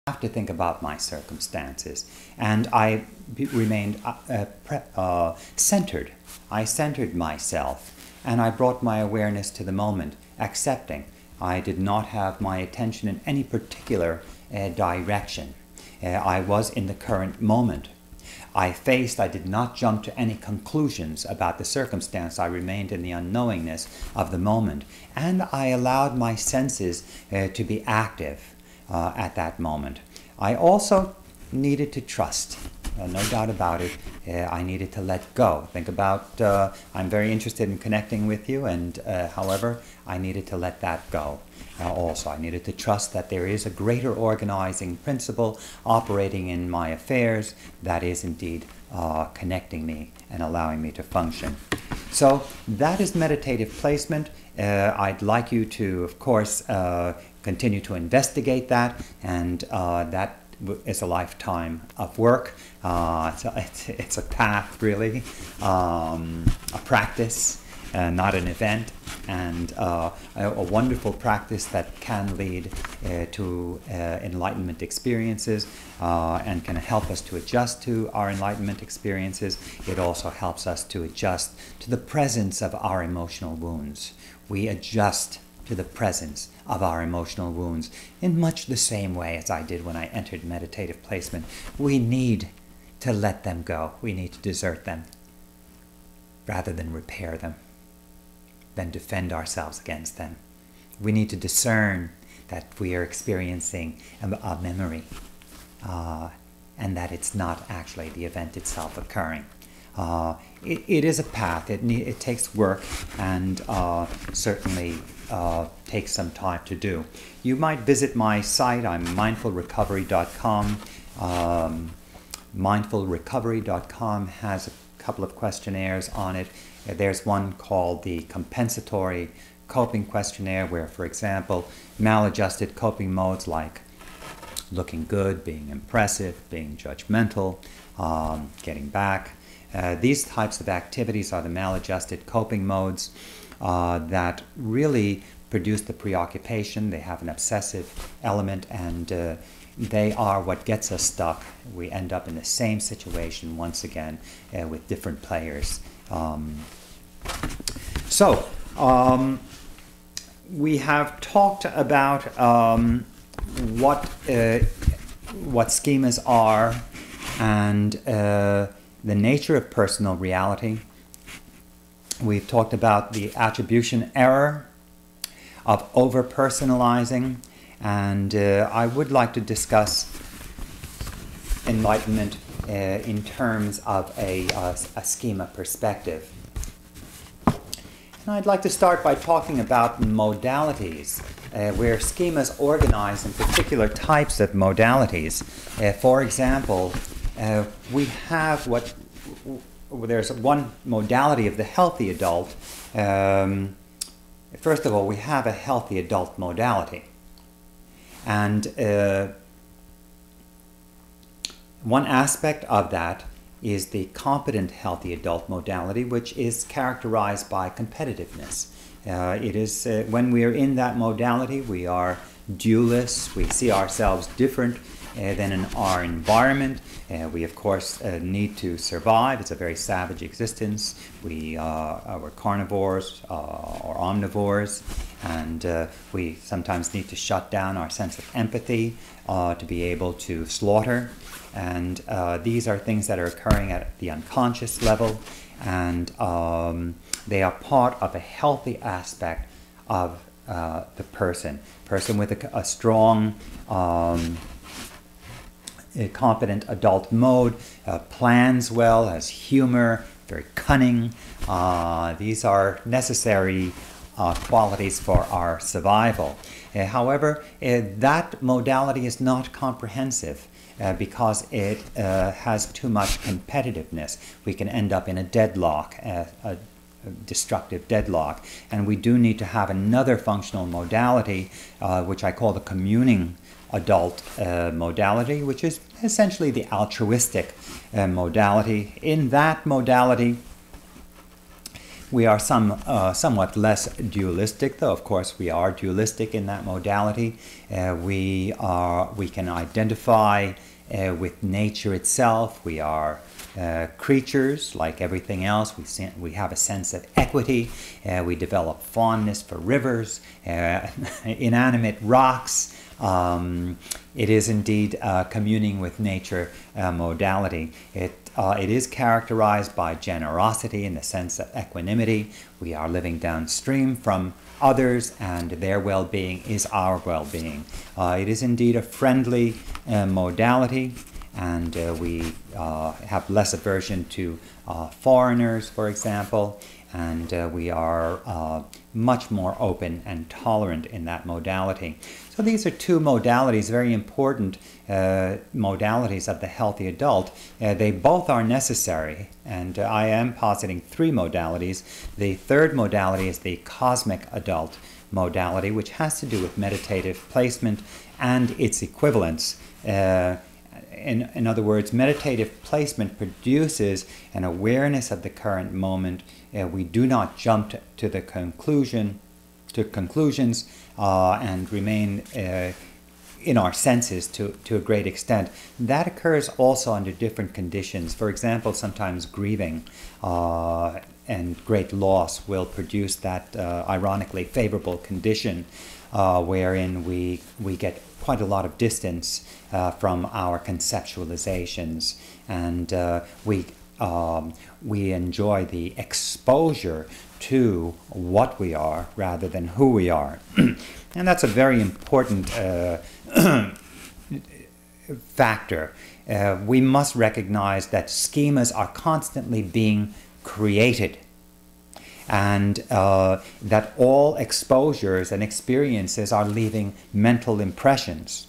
have to think about my circumstances. And I remained centered. I centered myself, and I brought my awareness to the moment, accepting. I did not have my attention in any particular direction. I was in the current moment. I did not jump to any conclusions about the circumstance. I remained in the unknowingness of the moment. And I allowed my senses to be active at that moment. I also needed to trust. No doubt about it. I needed to let go. Think about, I'm very interested in connecting with you, and however, I needed to let that go. Also, I needed to trust that there is a greater organizing principle operating in my affairs that is indeed connecting me and allowing me to function. So that is meditative placement. I'd like you to, of course, continue to investigate that, and that is a lifetime of work. It's a path, really, a practice, not an event, and a wonderful practice that can lead to enlightenment experiences and can help us to adjust to our enlightenment experiences. It also helps us to adjust to the presence of our emotional wounds. We adjust to the presence of our emotional wounds in much the same way as I did when I entered meditative placement. We need to let them go. We need to desert them rather than repair them, than defend ourselves against them. We need to discern that we are experiencing a memory and that it's not actually the event itself occurring. It is a path. It takes work and certainly takes some time to do. You might visit my site. I'm mindfulrecovery.com. Mindfulrecovery.com has a couple of questionnaires on it. There's one called the compensatory coping questionnaire, where, for example, maladjusted coping modes like looking good, being impressive, being judgmental, getting back. These types of activities are the maladjusted coping modes that really produce the preoccupation. They have an obsessive element, and they are what gets us stuck. We end up in the same situation once again with different players. We have talked about what schemas are and the nature of personal reality. We've talked about the attribution error of over-personalizing, and I would like to discuss enlightenment in terms of a schema perspective. And I'd like to start by talking about modalities, where schemas organize in particular types of modalities. For example, we have there's one modality of the healthy adult. First of all, we have a healthy adult modality. And one aspect of that is the competent healthy adult modality, which is characterized by competitiveness. It is when we are in that modality, we are dualists. We see ourselves different than in our environment. We, of course, need to survive. It's a very savage existence. We're carnivores or omnivores, and we sometimes need to shut down our sense of empathy to be able to slaughter. And these are things that are occurring at the unconscious level, and they are part of a healthy aspect of the person with a strong a competent adult mode, plans well, has humor, very cunning. These are necessary qualities for our survival. However, that modality is not comprehensive because it has too much competitiveness. We can end up in a deadlock, a destructive deadlock. And we do need to have another functional modality, which I call the communing adult modality, which is essentially the altruistic modality. In that modality, We are somewhat less dualistic, though of course we are dualistic in that modality. We can identify with nature itself. We are creatures like everything else. We have a sense of equity. We develop fondness for rivers, inanimate rocks. It is indeed communing with nature modality. It is characterized by generosity in the sense of equanimity. We are living downstream from others, and their well-being is our well-being. It is indeed a friendly modality, and we have less aversion to foreigners, for example, and we are much more open and tolerant in that modality. So these are two modalities, very important modalities of the healthy adult. They both are necessary, and I am positing three modalities. The third modality is the cosmic adult modality, which has to do with meditative placement and its equivalents. In other words, meditative placement produces an awareness of the current moment. We do not jump to conclusions and remain in our senses to a great extent. That occurs also under different conditions. For example, sometimes grieving and great loss will produce that ironically favorable condition wherein we get quite a lot of distance from our conceptualizations, and we enjoy the exposure to what we are rather than who we are. And that's a very important factor. We must recognize that schemas are constantly being created, and that all exposures and experiences are leaving mental impressions.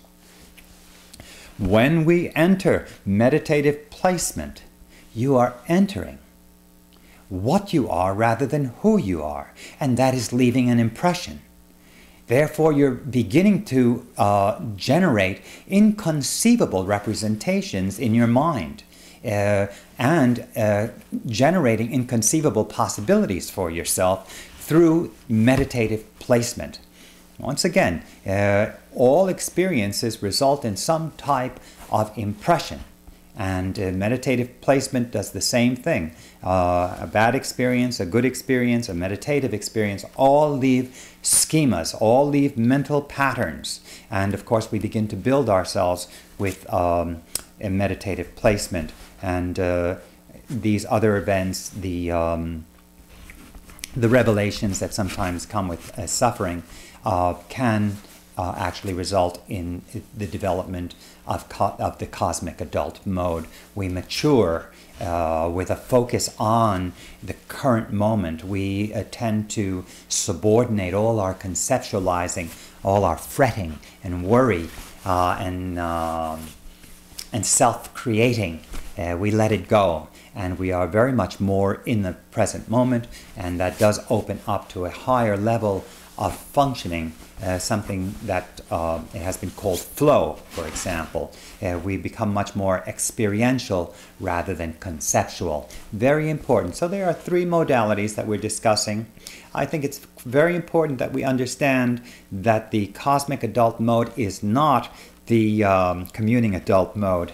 When we enter meditative placement, you are entering what you are rather than who you are, and that is leaving an impression. Therefore, you're beginning to generate inconceivable representations in your mind, and generating inconceivable possibilities for yourself through meditative placement. Once again, all experiences result in some type of impression, and meditative placement does the same thing. A bad experience, a good experience, a meditative experience, all leave schemas, all leave mental patterns. And of course, we begin to build ourselves with a meditative placement. And these other events, the revelations that sometimes come with suffering, can actually result in the development of the cosmic adult mode. We mature with a focus on the current moment. We tend to subordinate all our conceptualizing, all our fretting and worry and self-creating. We let it go, and we are very much more in the present moment, and that does open up to a higher level of functioning, something that has been called flow, for example. We become much more experiential rather than conceptual. Very important. So there are three modalities that we're discussing. I think it's very important that we understand that the cosmic adult mode is not the communing adult mode.